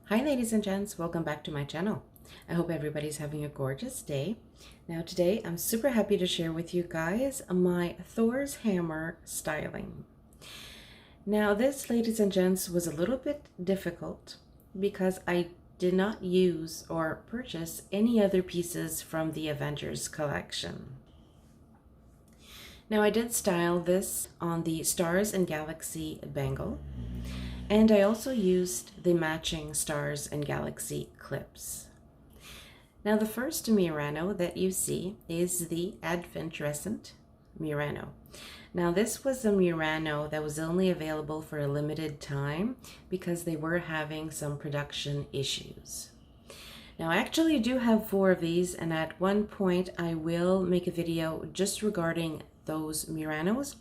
Hi ladies and gents, welcome back to my channel. I hope everybody's having a gorgeous day. Now today I'm super happy to share with you guys my Thor's hammer styling. Now this, ladies and gents, was a little bit difficult because I did not use or purchase any other pieces from the Avengers collection. Now I did style this on the Stars and Galaxy bangle. And I also used the matching Stars and Galaxy clips. Now the first Murano that you see is the Adventurescent Murano. Now this was a Murano that was only available for a limited time because they were having some production issues. Now I actually do have 4 of these, and at one point I will make a video just regarding those Muranos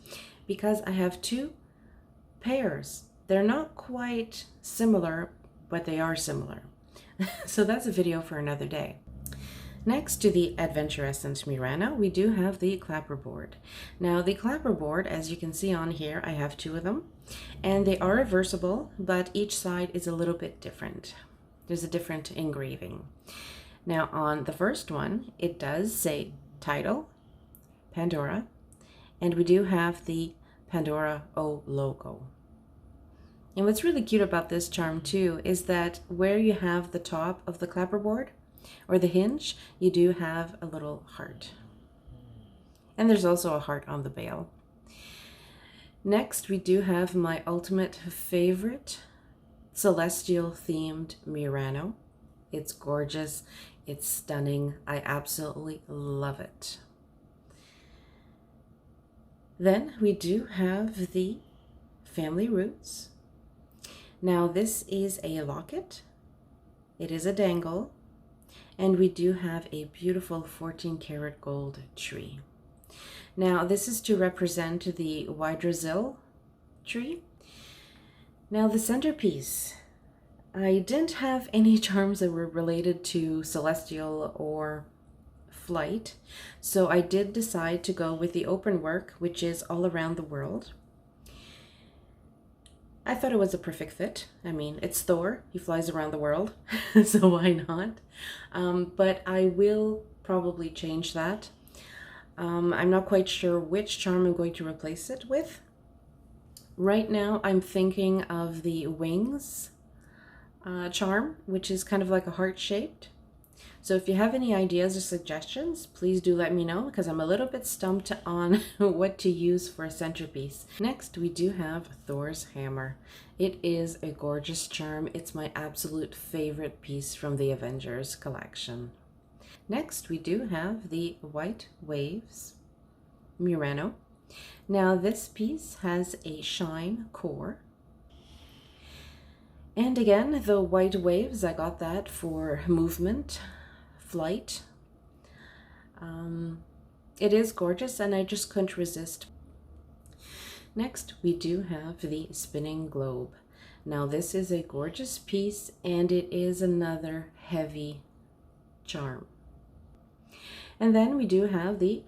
because I have 2 pairs. They're not quite similar, but they are similar. So that's a video for another day. Next to the Adventurescent Murano, we do have the clapperboard. Now the clapperboard, as you can see on here, I have 2 of them, and they are reversible, but each side is a little bit different. There's a different engraving. Now on the first one, it does say title, Pandora, and we do have the Pandora O logo. And what's really cute about this charm too is that where you have the top of the clapperboard or the hinge, you do have a little heart. And there's also a heart on the bail. Next, we do have my ultimate favorite celestial themed Murano. It's gorgeous, it's stunning, I absolutely love it. Then we do have the family roots. Now this is a locket, it is a dangle, and we do have a beautiful 14 karat gold tree. Now this is to represent the Yggdrasil tree. Now the centerpiece, I didn't have any charms that were related to celestial or flight, so I did decide to go with the open work, which is all around the world. I thought it was a perfect fit. I mean, it's Thor, he flies around the world, so why not? But I will probably change that. I'm not quite sure which charm I'm going to replace it with. Right now, I'm thinking of the wings charm, which is kind of like a heart-shaped. So if you have any ideas or suggestions, please do let me know because I'm a little bit stumped on what to use for a centerpiece. Next, we do have Thor's hammer. It is a gorgeous charm. It's my absolute favorite piece from the Avengers collection. Next, we do have the White Waves Murano. Now this piece has a shine core. And again, the white waves, I got that for movement, flight. It is gorgeous and I just couldn't resist. Next, we do have the spinning globe. Now this is a gorgeous piece and it is another heavy charm. And then we do have the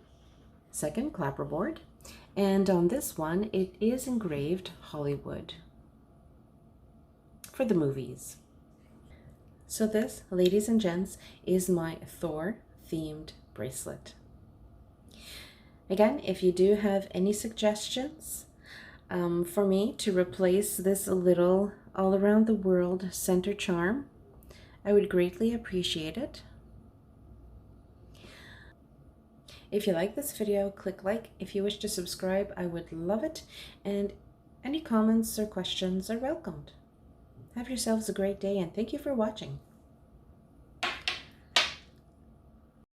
second clapperboard, and on this one it is engraved Hollywood for the movies. So this, ladies and gents, is my Thor themed bracelet. Again, if you do have any suggestions for me to replace this little all around the world center charm, I would greatly appreciate it. If you like this video, click like. If you wish to subscribe, I would love it. And any comments or questions are welcomed. Have yourselves a great day and thank you for watching.